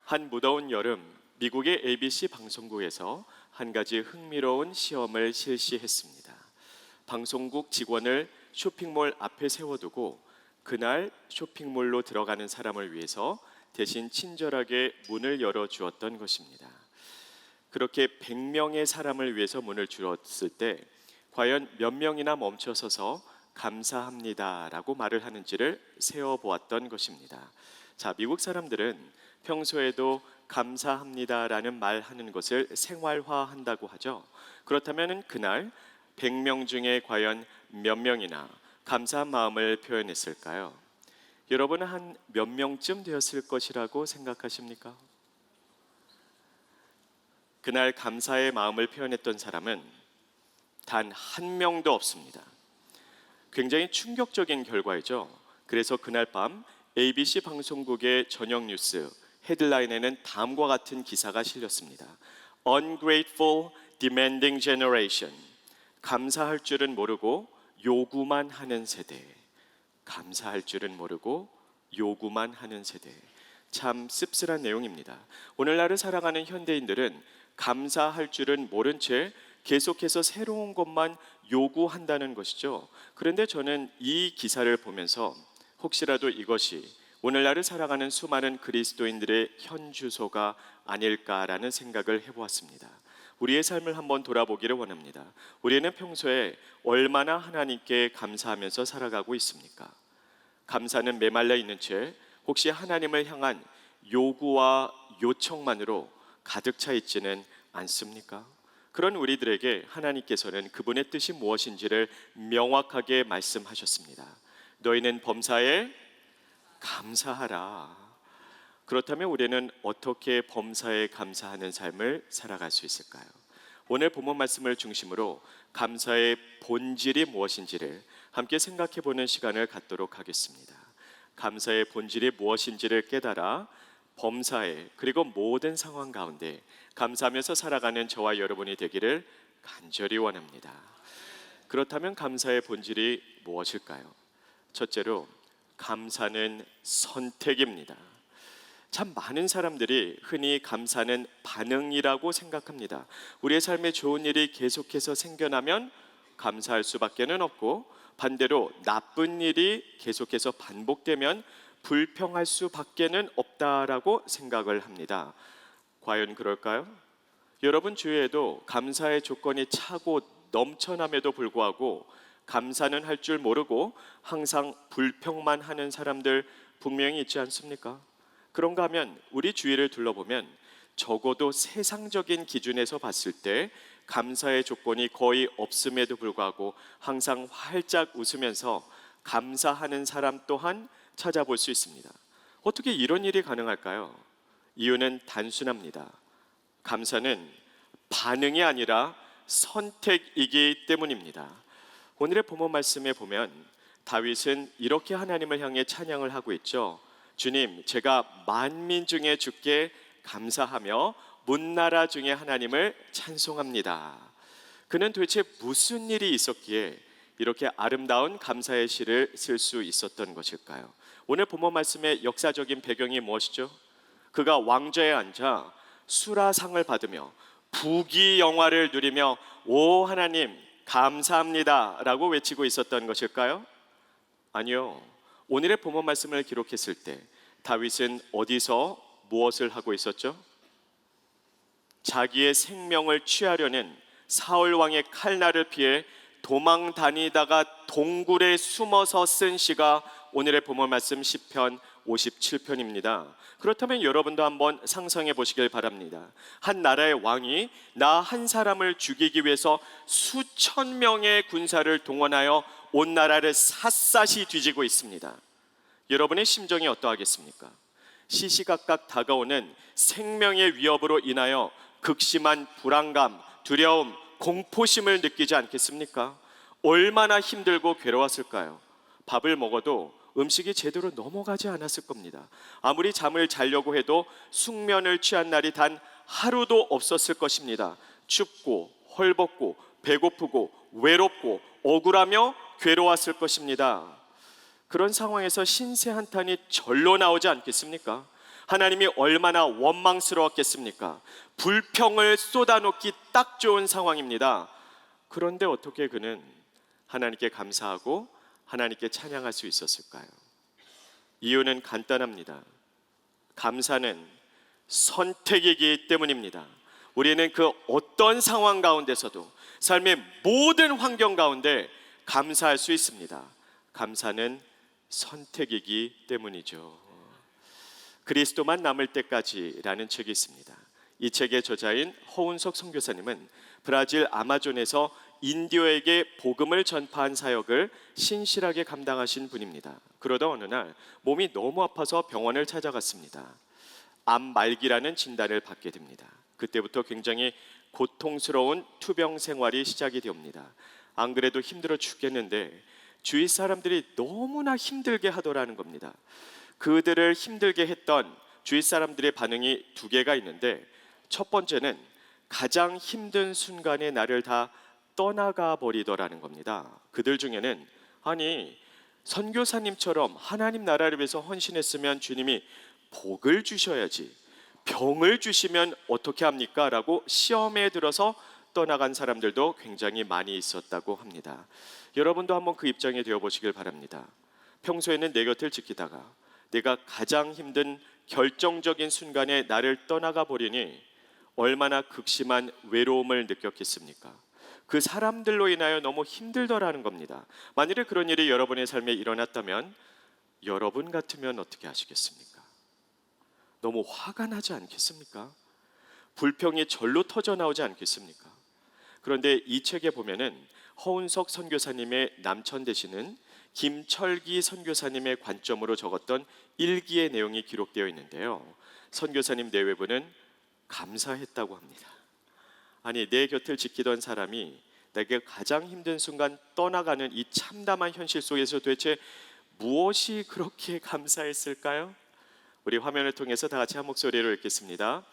한 무더운 여름, 미국의 ABC 방송국에서 한 가지 흥미로운 시험을 실시했습니다. 방송국 직원을 쇼핑몰 앞에 세워두고 그날 쇼핑몰로 들어가는 사람을 위해서 대신 친절하게 문을 열어주었던 것입니다. 그렇게 100명의 사람을 위해서 문을 열었을 때 과연 몇 명이나 멈춰서서 감사합니다라고 말을 하는지를 세어보았던 것입니다. 자, 미국 사람들은 평소에도 감사합니다라는 말 하는 것을 생활화한다고 하죠. 그렇다면 그날 100명 중에 과연 몇 명이나 감사한 마음을 표현했을까요? 여러분은 한 몇 명쯤 되었을 것이라고 생각하십니까? 그날 감사의 마음을 표현했던 사람은 단 한 명도 없습니다. 굉장히 충격적인 결과이죠. 그래서 그날 밤 ABC 방송국의 저녁 뉴스 헤드라인에는 다음과 같은 기사가 실렸습니다. Ungrateful Demanding Generation. 감사할 줄은 모르고 요구만 하는 세대. 감사할 줄은 모르고 요구만 하는 세대. 참 씁쓸한 내용입니다. 오늘날을 살아가는 현대인들은 감사할 줄은 모른 채 계속해서 새로운 것만 요구한다는 것이죠. 그런데 저는 이 기사를 보면서 혹시라도 이것이 오늘날을 살아가는 수많은 그리스도인들의 현주소가 아닐까라는 생각을 해보았습니다. 우리의 삶을 한번 돌아보기를 원합니다. 우리는 평소에 얼마나 하나님께 감사하면서 살아가고 있습니까? 감사는 메말라 있는 채 혹시 하나님을 향한 요구와 요청만으로 가득 차 있지는 않습니까? 그런 우리들에게 하나님께서는 그분의 뜻이 무엇인지를 명확하게 말씀하셨습니다. 너희는 범사에 감사하라. 그렇다면 우리는 어떻게 범사에 감사하는 삶을 살아갈 수 있을까요? 오늘 본문 말씀을 중심으로 감사의 본질이 무엇인지를 함께 생각해 보는 시간을 갖도록 하겠습니다. 감사의 본질이 무엇인지를 깨달아 범사에 그리고 모든 상황 가운데 감사하면서 살아가는 저와 여러분이 되기를 간절히 원합니다. 그렇다면 감사의 본질이 무엇일까요? 첫째로 감사는 선택입니다. 참 많은 사람들이 흔히 감사는 반응이라고 생각합니다. 우리의 삶에 좋은 일이 계속해서 생겨나면 감사할 수밖에는 없고 반대로 나쁜 일이 계속해서 반복되면 불평할 수밖에는 없다라고 생각을 합니다. 과연 그럴까요? 여러분 주위에도 감사의 조건이 차고 넘쳐남에도 불구하고 감사는 할 줄 모르고 항상 불평만 하는 사람들 분명히 있지 않습니까? 그런가 하면 우리 주위를 둘러보면 적어도 세상적인 기준에서 봤을 때 감사의 조건이 거의 없음에도 불구하고 항상 활짝 웃으면서 감사하는 사람 또한 찾아볼 수 있습니다. 어떻게 이런 일이 가능할까요? 이유는 단순합니다. 감사는 반응이 아니라 선택이기 때문입니다. 오늘의 본문 말씀에 보면 다윗은 이렇게 하나님을 향해 찬양을 하고 있죠. 주님, 제가 만민 중에 주께 감사하며 문나라 중에 하나님을 찬송합니다. 그는 도대체 무슨 일이 있었기에 이렇게 아름다운 감사의 시를 쓸 수 있었던 것일까요? 오늘 본문 말씀의 역사적인 배경이 무엇이죠? 그가 왕좌에 앉아 수라상을 받으며 부귀영화를 누리며 오 하나님 감사합니다 라고 외치고 있었던 것일까요? 아니요. 오늘의 본문 말씀을 기록했을 때 다윗은 어디서 무엇을 하고 있었죠? 자기의 생명을 취하려는 사울 왕의 칼날을 피해 도망 다니다가 동굴에 숨어서 쓴 시가 오늘의 본문 말씀 시편 57편입니다. 그렇다면 여러분도 한번 상상해 보시길 바랍니다. 한 나라의 왕이 나 한 사람을 죽이기 위해서 수천 명의 군사를 동원하여 온 나라를 샅샅이 뒤지고 있습니다. 여러분의 심정이 어떠하겠습니까? 시시각각 다가오는 생명의 위협으로 인하여 극심한 불안감, 두려움, 공포심을 느끼지 않겠습니까? 얼마나 힘들고 괴로웠을까요? 밥을 먹어도 음식이 제대로 넘어가지 않았을 겁니다. 아무리 잠을 자려고 해도 숙면을 취한 날이 단 하루도 없었을 것입니다. 춥고 헐벗고 배고프고 외롭고 억울하며 괴로웠을 것입니다. 그런 상황에서 신세 한탄이 절로 나오지 않겠습니까? 하나님이 얼마나 원망스러웠겠습니까? 불평을 쏟아놓기 딱 좋은 상황입니다. 그런데 어떻게 그는 하나님께 감사하고 하나님께 찬양할 수 있었을까요? 이유는 간단합니다. 감사는 선택이기 때문입니다. 우리는 그 어떤 상황 가운데서도 삶의 모든 환경 가운데 감사할 수 있습니다. 감사는 선택이기 때문이죠. 그리스도만 남을 때까지라는 책이 있습니다. 이 책의 저자인 허운석 선교사님은 브라질 아마존에서 인디어에게 복음을 전파한 사역을 신실하게 감당하신 분입니다. 그러다 어느 날 몸이 너무 아파서 병원을 찾아갔습니다. 암 말기라는 진단을 받게 됩니다. 그때부터 굉장히 고통스러운 투병 생활이 시작이 됩니다. 안 그래도 힘들어 죽겠는데 주위 사람들이 너무나 힘들게 하더라는 겁니다. 그들을 힘들게 했던 주위 사람들의 반응이 두 개가 있는데, 첫 번째는 가장 힘든 순간에 나를 다 떠나가 버리더라는 겁니다. 그들 중에는 아니, 선교사님처럼 하나님 나라를 위해서 헌신했으면 주님이 복을 주셔야지, 병을 주시면 어떻게 합니까? 라고 시험에 들어서 떠나간 사람들도 굉장히 많이 있었다고 합니다. 여러분도 한번 그 입장에 되어보시길 바랍니다. 평소에는 내 곁을 지키다가 내가 가장 힘든 결정적인 순간에 나를 떠나가 버리니 얼마나 극심한 외로움을 느꼈겠습니까? 그 사람들로 인하여 너무 힘들더라는 겁니다. 만일에 그런 일이 여러분의 삶에 일어났다면 여러분 같으면 어떻게 하시겠습니까? 너무 화가 나지 않겠습니까? 불평이 절로 터져 나오지 않겠습니까? 그런데 이 책에 보면은 허운석 선교사님의 남천 되시는 김철기 선교사님의 관점으로 적었던 일기의 내용이 기록되어 있는데요. 선교사님 내외부는 감사했다고 합니다. 아니, 내 곁을 지키던 사람이 내게 가장 힘든 순간 떠나가는 이 참담한 현실 속에서 도대체 무엇이 그렇게 감사했을까요? 우리 화면을 통해서 다 같이 한 목소리로 읽겠습니다.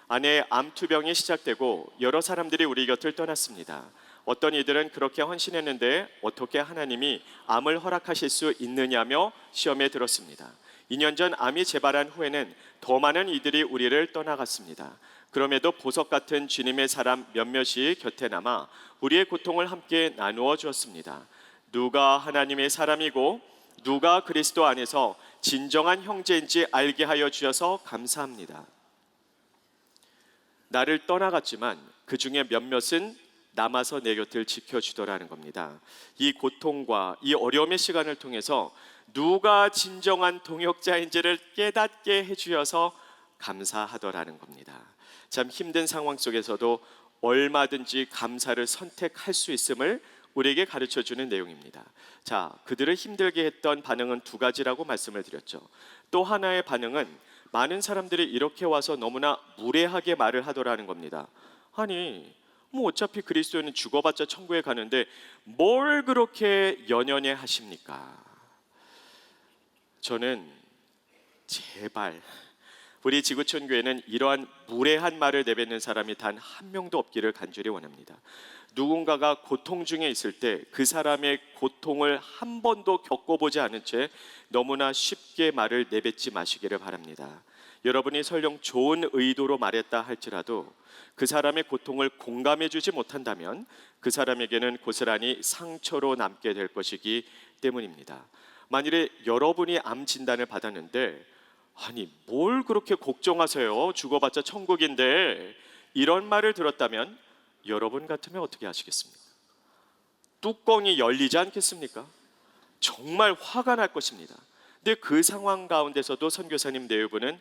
아내의 암투병이 시작되고 여러 사람들이 우리 곁을 떠났습니다. 어떤 이들은 그렇게 헌신했는데 어떻게 하나님이 암을 허락하실 수 있느냐며 시험에 들었습니다. 2년 전 암이 재발한 후에는 더 많은 이들이 우리를 떠나갔습니다. 그럼에도 보석 같은 주님의 사람 몇몇이 곁에 남아 우리의 고통을 함께 나누어 주었습니다. 누가 하나님의 사람이고 누가 그리스도 안에서 진정한 형제인지 알게 하여 주셔서 감사합니다. 나를 떠나갔지만 그 중에 몇몇은 남아서 내 곁을 지켜주더라는 겁니다. 이 고통과 이 어려움의 시간을 통해서 누가 진정한 동역자인지를 깨닫게 해주셔서 감사하더라는 겁니다. 참 힘든 상황 속에서도 얼마든지 감사를 선택할 수 있음을 우리에게 가르쳐주는 내용입니다. 자, 그들을 힘들게 했던 반응은 두 가지라고 말씀을 드렸죠. 또 하나의 반응은 많은 사람들이 이렇게 와서 너무나 무례하게 말을 하더라는 겁니다. 아니, 뭐 어차피 그리스도인은 죽어봤자 천국에 가는데 뭘 그렇게 연연해 하십니까? 저는 제발 우리 지구촌 교회는 이러한 무례한 말을 내뱉는 사람이 단 한 명도 없기를 간절히 원합니다. 누군가가 고통 중에 있을 때 그 사람의 고통을 한 번도 겪어보지 않은 채 너무나 쉽게 말을 내뱉지 마시기를 바랍니다. 여러분이 설령 좋은 의도로 말했다 할지라도 그 사람의 고통을 공감해 주지 못한다면 그 사람에게는 고스란히 상처로 남게 될 것이기 때문입니다. 만일에 여러분이 암 진단을 받았는데 아니, 뭘 그렇게 걱정하세요? 죽어봤자 천국인데, 이런 말을 들었다면 여러분 같으면 어떻게 하시겠습니까? 뚜껑이 열리지 않겠습니까? 정말 화가 날 것입니다. 근데 그 상황 가운데서도 선교사님 내외부는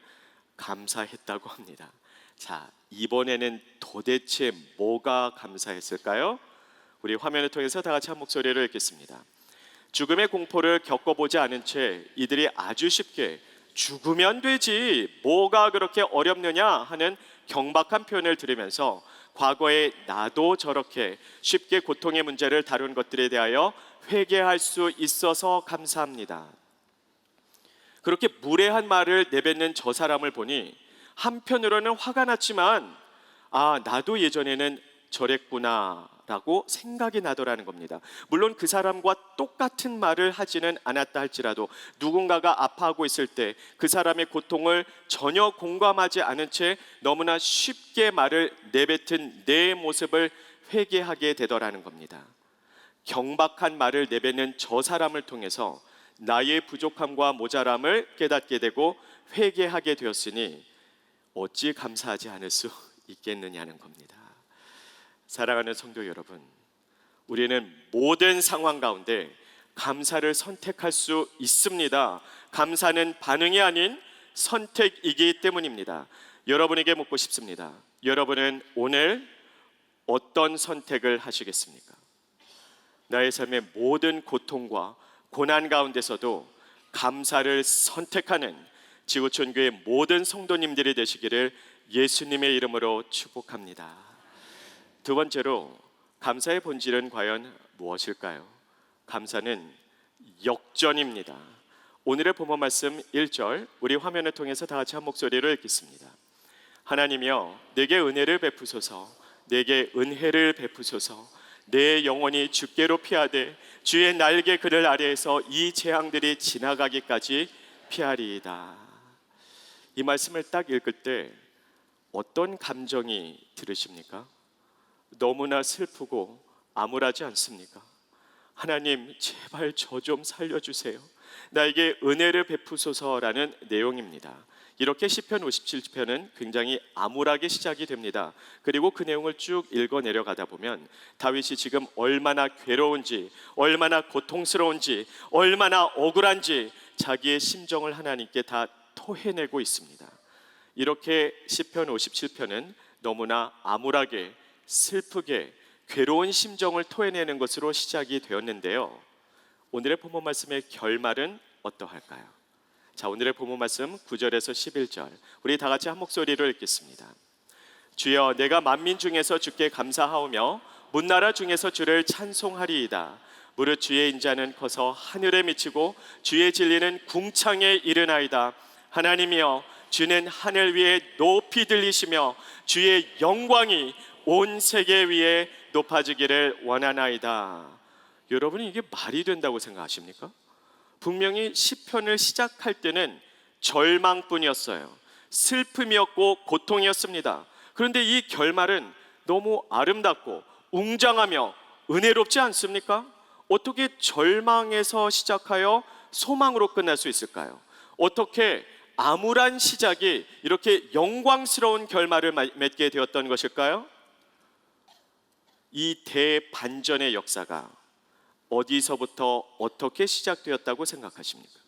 감사했다고 합니다. 자, 이번에는 도대체 뭐가 감사했을까요? 우리 화면을 통해서 다 같이 한 목소리를 읽겠습니다. 죽음의 공포를 겪어보지 않은 채 이들이 아주 쉽게 죽으면 되지 뭐가 그렇게 어렵느냐 하는 경박한 표현을 들으면서 과거에 나도 저렇게 쉽게 고통의 문제를 다룬 것들에 대하여 회개할 수 있어서 감사합니다. 그렇게 무례한 말을 내뱉는 저 사람을 보니 한편으로는 화가 났지만 아, 나도 예전에는 저랬구나 라고 생각이 나더라는 겁니다. 물론 그 사람과 똑같은 말을 하지는 않았다 할지라도 누군가가 아파하고 있을 때 그 사람의 고통을 전혀 공감하지 않은 채 너무나 쉽게 말을 내뱉은 내 모습을 회개하게 되더라는 겁니다. 경박한 말을 내뱉는 저 사람을 통해서 나의 부족함과 모자람을 깨닫게 되고 회개하게 되었으니 어찌 감사하지 않을 수 있겠느냐는 겁니다. 사랑하는 성도 여러분, 우리는 모든 상황 가운데 감사를 선택할 수 있습니다. 감사는 반응이 아닌 선택이기 때문입니다. 여러분에게 묻고 싶습니다. 여러분은 오늘 어떤 선택을 하시겠습니까? 나의 삶의 모든 고통과 고난 가운데서도 감사를 선택하는 지구촌교회 모든 성도님들이 되시기를 예수님의 이름으로 축복합니다. 두 번째로, 감사의 본질은 과연 무엇일까요? 감사는 역전입니다. 오늘의 본문 말씀 1절, 우리 화면을 통해서 다 같이 한 목소리로 읽겠습니다. 하나님이여 내게 은혜를 베푸소서, 내게 은혜를 베푸소서. 내 영혼이 주께로 피하되 주의 날개 그늘 아래에서 이 재앙들이 지나가기까지 피하리이다. 이 말씀을 딱 읽을 때 어떤 감정이 들으십니까? 너무나 슬프고 암울하지 않습니까? 하나님 제발 저 좀 살려주세요. 나에게 은혜를 베푸소서라는 내용입니다. 이렇게 시편 57편은 굉장히 암울하게 시작이 됩니다. 그리고 그 내용을 쭉 읽어 내려가다 보면 다윗이 지금 얼마나 괴로운지, 얼마나 고통스러운지, 얼마나 억울한지 자기의 심정을 하나님께 다 토해내고 있습니다. 이렇게 시편 57편은 너무나 암울하게, 슬프게, 괴로운 심정을 토해내는 것으로 시작이 되었는데요. 오늘의 본문 말씀의 결말은 어떠할까요? 자, 오늘의 본문 말씀 9절에서 11절, 우리 다 같이 한 목소리로 읽겠습니다. 주여 내가 만민 중에서 주께 감사하오며 문나라 중에서 주를 찬송하리이다. 무릇 주의 인자는 커서 하늘에 미치고 주의 진리는 궁창에 이르나이다. 하나님이여 주는 하늘 위에 높이 들리시며 주의 영광이 온 세계 위에 높아지기를 원하나이다. 여러분이 이게 말이 된다고 생각하십니까? 분명히 시편을 시작할 때는 절망뿐이었어요. 슬픔이었고 고통이었습니다. 그런데 이 결말은 너무 아름답고 웅장하며 은혜롭지 않습니까? 어떻게 절망에서 시작하여 소망으로 끝날 수 있을까요? 어떻게 암울한 시작이 이렇게 영광스러운 결말을 맺게 되었던 것일까요? 이 대반전의 역사가 어디서부터 어떻게 시작되었다고 생각하십니까?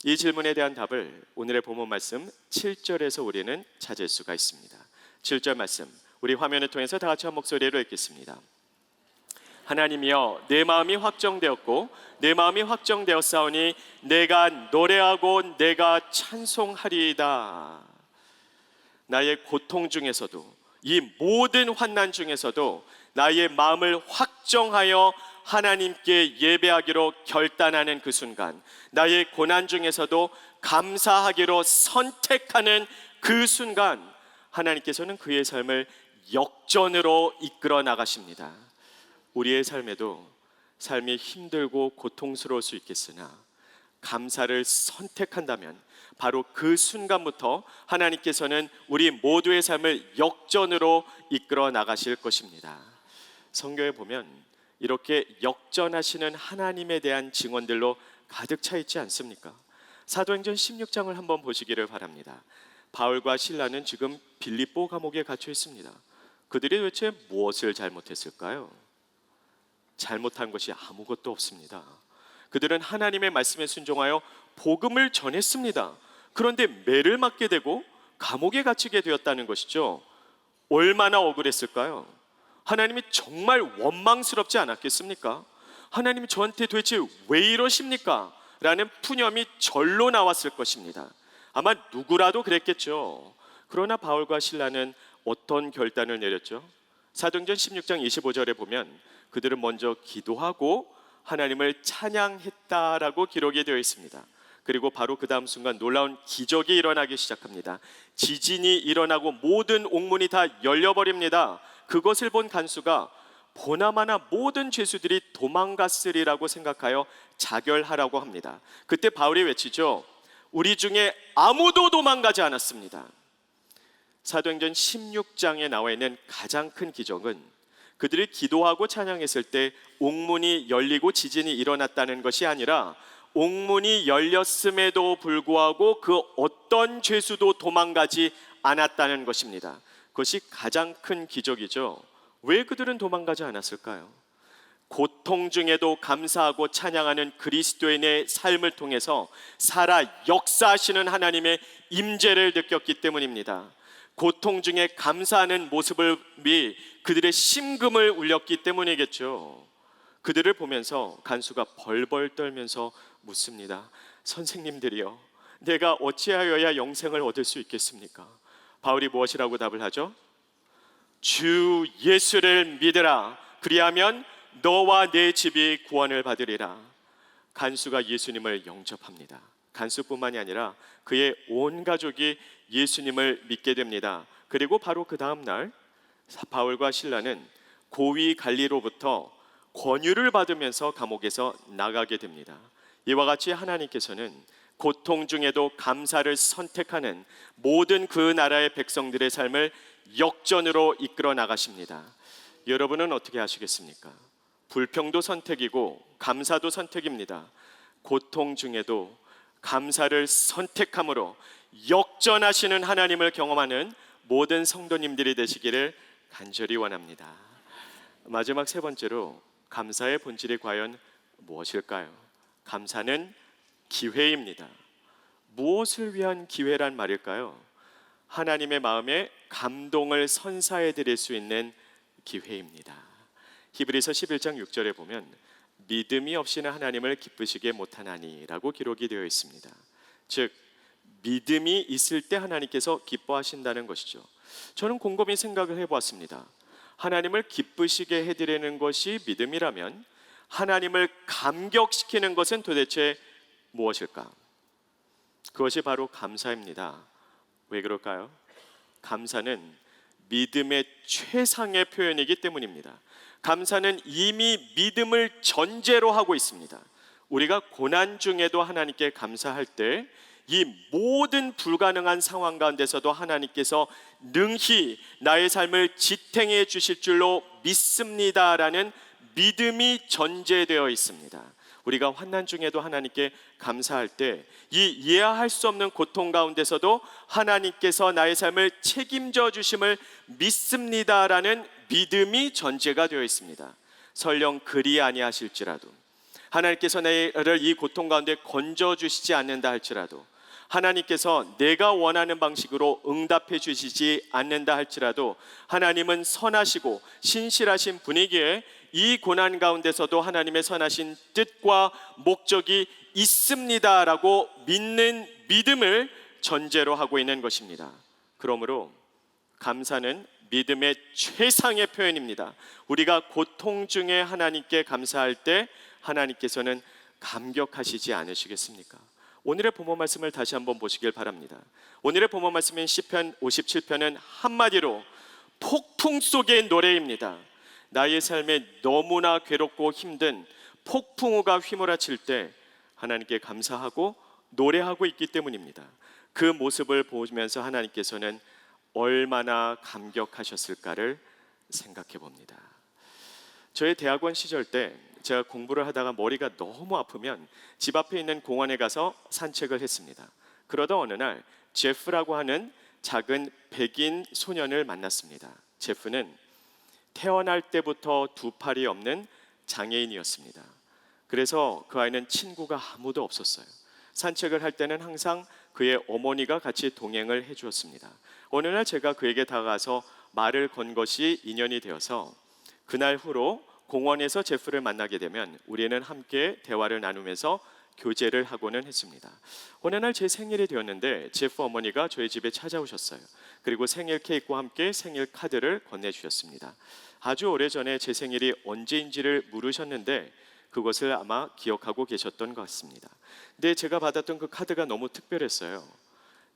이 질문에 대한 답을 오늘의 본문 말씀 7절에서 우리는 찾을 수가 있습니다. 7절 말씀, 우리 화면을 통해서 다 같이 한 목소리로 읽겠습니다. 하나님이여 내 마음이 확정되었고 내 마음이 확정되었사오니 내가 노래하고 내가 찬송하리이다. 나의 고통 중에서도, 이 모든 환난 중에서도 나의 마음을 확정하여 하나님께 예배하기로 결단하는 그 순간, 나의 고난 중에서도 감사하기로 선택하는 그 순간, 하나님께서는 그의 삶을 역전으로 이끌어 나가십니다. 우리의 삶에도 삶이 힘들고 고통스러울 수 있겠으나 감사를 선택한다면 바로 그 순간부터 하나님께서는 우리 모두의 삶을 역전으로 이끌어 나가실 것입니다. 성경에 보면 이렇게 역전하시는 하나님에 대한 증언들로 가득 차 있지 않습니까? 사도행전 16장을 한번 보시기를 바랍니다. 바울과 실라는 지금 빌립보 감옥에 갇혀 있습니다. 그들이 도대체 무엇을 잘못했을까요? 잘못한 것이 아무것도 없습니다. 그들은 하나님의 말씀에 순종하여 복음을 전했습니다. 그런데 매를 맞게 되고 감옥에 갇히게 되었다는 것이죠. 얼마나 억울했을까요? 하나님이 정말 원망스럽지 않았겠습니까? 하나님이 저한테 도대체 왜 이러십니까? 라는 푸념이 절로 나왔을 것입니다. 아마 누구라도 그랬겠죠. 그러나 바울과 실라는 어떤 결단을 내렸죠? 사도행전 16장 25절에 보면 그들은 먼저 기도하고 하나님을 찬양했다라고 기록이 되어 있습니다. 그리고 바로 그 다음 순간 놀라운 기적이 일어나기 시작합니다. 지진이 일어나고 모든 옥문이 다 열려버립니다. 그것을 본 간수가 보나마나 모든 죄수들이 도망갔으리라고 생각하여 자결하라고 합니다. 그때 바울이 외치죠. 우리 중에 아무도 도망가지 않았습니다. 사도행전 16장에 나와 있는 가장 큰 기적은 그들이 기도하고 찬양했을 때 옥문이 열리고 지진이 일어났다는 것이 아니라 옥문이 열렸음에도 불구하고 그 어떤 죄수도 도망가지 않았다는 것입니다. 그것이 가장 큰 기적이죠. 왜 그들은 도망가지 않았을까요? 고통 중에도 감사하고 찬양하는 그리스도인의 삶을 통해서 살아 역사하시는 하나님의 임재를 느꼈기 때문입니다. 고통 중에 감사하는 모습을 위 그들의 심금을 울렸기 때문이겠죠. 그들을 보면서 간수가 벌벌 떨면서 묻습니다. 선생님들이여, 내가 어찌하여야 영생을 얻을 수 있겠습니까? 바울이 무엇이라고 답을 하죠? 주 예수를 믿으라. 그리하면 너와 내 집이 구원을 받으리라. 간수가 예수님을 영접합니다. 간수뿐만이 아니라 그의 온 가족이 예수님을 믿게 됩니다. 그리고 바로 그 다음 날 바울과 실라는 고위 관리로부터 권유를 받으면서 감옥에서 나가게 됩니다. 이와 같이 하나님께서는 고통 중에도 감사를 선택하는 모든 그 나라의 백성들의 삶을 역전으로 이끌어 나가십니다. 여러분은 어떻게 하시겠습니까? 불평도 선택이고 감사도 선택입니다. 고통 중에도 감사를 선택함으로 역전하시는 하나님을 경험하는 모든 성도님들이 되시기를 간절히 원합니다. 마지막 세 번째로 감사의 본질이 과연 무엇일까요? 감사는 기회입니다. 무엇을 위한 기회란 말일까요? 하나님의 마음에 감동을 선사해 드릴 수 있는 기회입니다. 히브리서 11장 6절에 보면 믿음이 없이는 하나님을 기쁘시게 못하나니 라고 기록이 되어 있습니다. 즉 믿음이 있을 때 하나님께서 기뻐하신다는 것이죠. 저는 곰곰이 생각을 해보았습니다. 하나님을 기쁘시게 해드리는 것이 믿음이라면 하나님을 감격시키는 것은 도대체 무엇일까? 그것이 바로 감사입니다. 왜 그럴까요? 감사는 믿음의 최상의 표현이기 때문입니다. 감사는 이미 믿음을 전제로 하고 있습니다. 우리가 고난 중에도 하나님께 감사할 때 이 모든 불가능한 상황 가운데서도 하나님께서 능히 나의 삶을 지탱해 주실 줄로 믿습니다라는 믿음이 전제되어 있습니다. 우리가 환난 중에도 하나님께 감사할 때 이 이해할 수 없는 고통 가운데서도 하나님께서 나의 삶을 책임져 주심을 믿습니다라는 믿음이 전제가 되어 있습니다. 설령 그리 아니하실지라도 하나님께서 나를 이 고통 가운데 건져 주시지 않는다 할지라도 하나님께서 내가 원하는 방식으로 응답해 주시지 않는다 할지라도 하나님은 선하시고 신실하신 분이기에 이 고난 가운데서도 하나님의 선하신 뜻과 목적이 있습니다라고 믿는 믿음을 전제로 하고 있는 것입니다. 그러므로 감사는 믿음의 최상의 표현입니다. 우리가 고통 중에 하나님께 감사할 때 하나님께서는 감격하시지 않으시겠습니까? 오늘의 본문 말씀을 다시 한번 보시길 바랍니다. 오늘의 본문 말씀인 시편 57편은 한마디로 폭풍 속의 노래입니다. 나의 삶에 너무나 괴롭고 힘든 폭풍우가 휘몰아칠 때 하나님께 감사하고 노래하고 있기 때문입니다. 그 모습을 보면서 하나님께서는 얼마나 감격하셨을까를 생각해 봅니다. 저의 대학원 시절 때 제가 공부를 하다가 머리가 너무 아프면 집 앞에 있는 공원에 가서 산책을 했습니다. 그러다 어느 날 제프라고 하는 작은 백인 소년을 만났습니다. 제프는 태어날 때부터 두 팔이 없는 장애인이었습니다. 그래서 그 아이는 친구가 아무도 없었어요. 산책을 할 때는 항상 그의 어머니가 같이 동행을 해주었습니다. 어느 날 제가 그에게 다가가서 말을 건 것이 인연이 되어서 그날 후로 공원에서 제프를 만나게 되면 우리는 함께 대화를 나누면서 교제를 하고는 했습니다. 어느 날 제 생일이 되었는데 제프 어머니가 저희 집에 찾아오셨어요. 그리고 생일 케이크와 함께 생일 카드를 건네주셨습니다. 아주 오래전에 제 생일이 언제인지를 물으셨는데 그것을 아마 기억하고 계셨던 것 같습니다. 근데 제가 받았던 그 카드가 너무 특별했어요.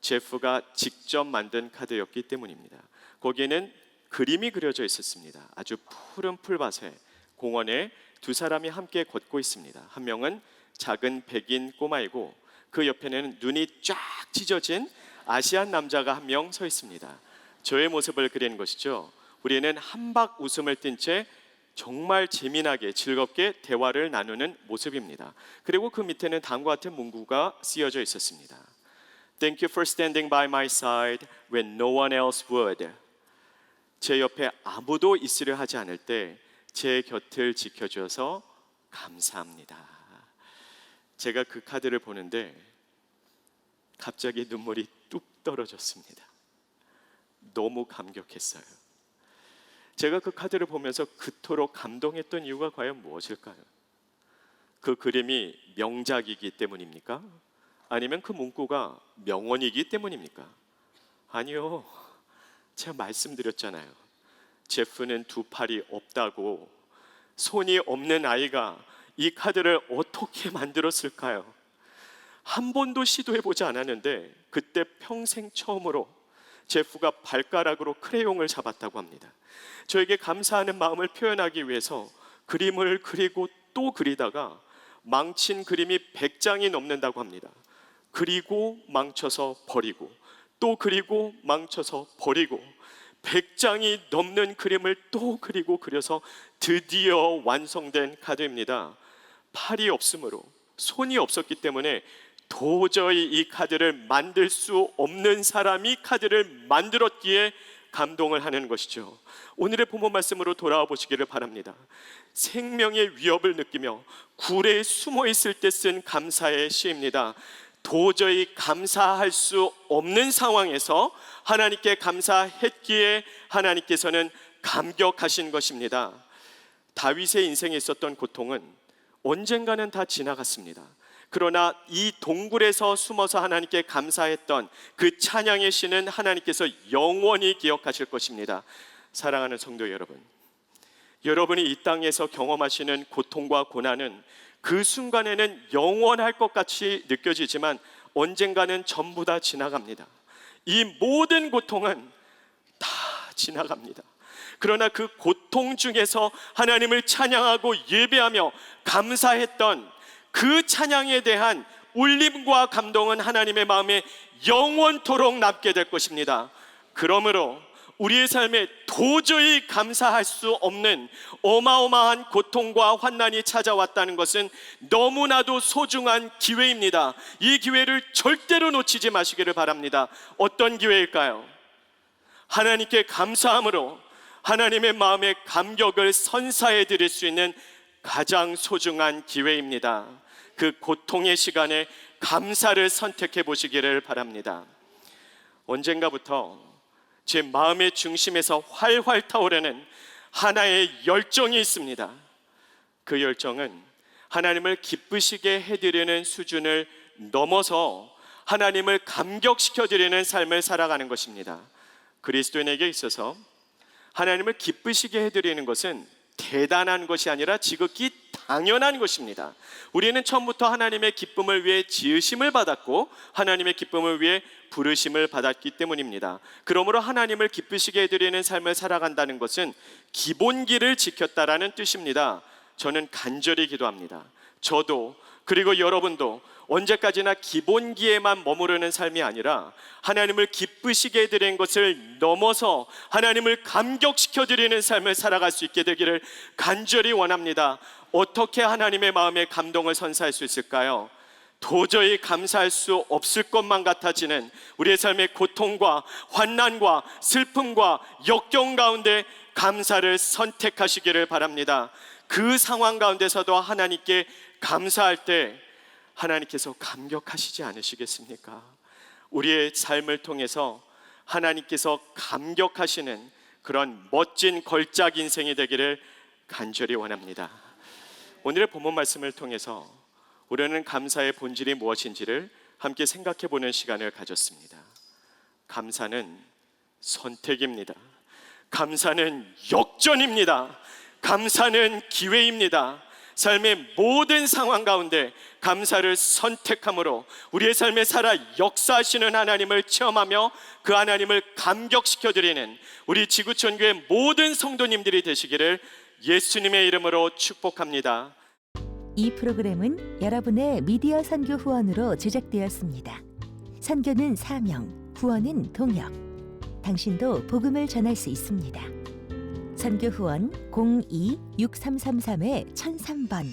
제프가 직접 만든 카드였기 때문입니다. 거기에는 그림이 그려져 있었습니다. 아주 푸른 풀밭에 공원에 두 사람이 함께 걷고 있습니다. 한 명은 작은 백인 꼬마이고 그 옆에는 눈이 쫙 찢어진 아시안 남자가 한 명 서 있습니다. 저의 모습을 그리는 것이죠. 우리는 한박 웃음을 띤 채 정말 재미나게 즐겁게 대화를 나누는 모습입니다. 그리고 그 밑에는 다음과 같은 문구가 쓰여져 있었습니다. Thank you for standing by my side when no one else would. 제 옆에 아무도 있으려 하지 않을 때 제 곁을 지켜주셔서 감사합니다. 제가 그 카드를 보는데 갑자기 눈물이 뚝 떨어졌습니다. 너무 감격했어요. 제가 그 카드를 보면서 그토록 감동했던 이유가 과연 무엇일까요? 그 그림이 명작이기 때문입니까? 아니면 그 문구가 명언이기 때문입니까? 아니요. 제가 말씀드렸잖아요. 제프는 두 팔이 없다고. 손이 없는 아이가 이 카드를 어떻게 만들었을까요? 한 번도 시도해보지 않았는데 그때 평생 처음으로 제프가 발가락으로 크레용을 잡았다고 합니다. 저에게 감사하는 마음을 표현하기 위해서 그림을 그리고 또 그리다가 망친 그림이 100장이 넘는다고 합니다. 그리고 망쳐서 버리고 또 그리고 망쳐서 버리고 100장이 넘는 그림을 또 그리고 그려서 드디어 완성된 카드입니다. 팔이 없으므로 손이 없었기 때문에 도저히 이 카드를 만들 수 없는 사람이 카드를 만들었기에 감동을 하는 것이죠. 오늘의 본문 말씀으로 돌아와 보시기를 바랍니다. 생명의 위협을 느끼며 굴에 숨어 있을 때 쓴 감사의 시입니다. 도저히 감사할 수 없는 상황에서 하나님께 감사했기에 하나님께서는 감격하신 것입니다. 다윗의 인생에 있었던 고통은 언젠가는 다 지나갔습니다. 그러나 이 동굴에서 숨어서 하나님께 감사했던 그 찬양의 시는 하나님께서 영원히 기억하실 것입니다. 사랑하는 성도 여러분, 여러분이 이 땅에서 경험하시는 고통과 고난은 그 순간에는 영원할 것 같이 느껴지지만 언젠가는 전부 다 지나갑니다. 이 모든 고통은 다 지나갑니다. 그러나 그 고통 중에서 하나님을 찬양하고 예배하며 감사했던 그 찬양에 대한 울림과 감동은 하나님의 마음에 영원토록 남게 될 것입니다. 그러므로 우리의 삶에 도저히 감사할 수 없는 어마어마한 고통과 환난이 찾아왔다는 것은 너무나도 소중한 기회입니다. 이 기회를 절대로 놓치지 마시기를 바랍니다. 어떤 기회일까요? 하나님께 감사함으로 하나님의 마음의 감격을 선사해 드릴 수 있는 가장 소중한 기회입니다. 그 고통의 시간에 감사를 선택해 보시기를 바랍니다. 언젠가부터 제 마음의 중심에서 활활 타오르는 하나의 열정이 있습니다. 그 열정은 하나님을 기쁘시게 해드리는 수준을 넘어서 하나님을 감격시켜드리는 삶을 살아가는 것입니다. 그리스도인에게 있어서 하나님을 기쁘시게 해드리는 것은 대단한 것이 아니라 지극히 당연한 것입니다. 우리는 처음부터 하나님의 기쁨을 위해 지으심을 받았고 하나님의 기쁨을 위해 부르심을 받았기 때문입니다. 그러므로 하나님을 기쁘시게 해드리는 삶을 살아간다는 것은 기본기를 지켰다라는 뜻입니다. 저는 간절히 기도합니다. 저도 그리고 여러분도 언제까지나 기본기에만 머무르는 삶이 아니라 하나님을 기쁘시게 해드리는 것을 넘어서 하나님을 감격시켜드리는 삶을 살아갈 수 있게 되기를 간절히 원합니다. 어떻게 하나님의 마음에 감동을 선사할 수 있을까요? 도저히 감사할 수 없을 것만 같아지는 우리의 삶의 고통과 환난과 슬픔과 역경 가운데 감사를 선택하시기를 바랍니다. 그 상황 가운데서도 하나님께 감사할 때 하나님께서 감격하시지 않으시겠습니까? 우리의 삶을 통해서 하나님께서 감격하시는 그런 멋진 걸작 인생이 되기를 간절히 원합니다. 오늘의 본문 말씀을 통해서 우리는 감사의 본질이 무엇인지를 함께 생각해 보는 시간을 가졌습니다. 감사는 선택입니다. 감사는 역전입니다. 감사는 기회입니다. 삶의 모든 상황 가운데 감사를 선택함으로 우리의 삶에 살아 역사하시는 하나님을 체험하며 그 하나님을 감격시켜 드리는 우리 지구촌교회 모든 성도님들이 되시기를 예수님의 이름으로 축복합니다. 이 프로그램은 여러분의 미디어 선교 후원으로 제작되었습니다. 선교는 사명, 후원은 동역. 당신도 복음을 전할 수 있습니다. 선교 후원 02-6333-1003번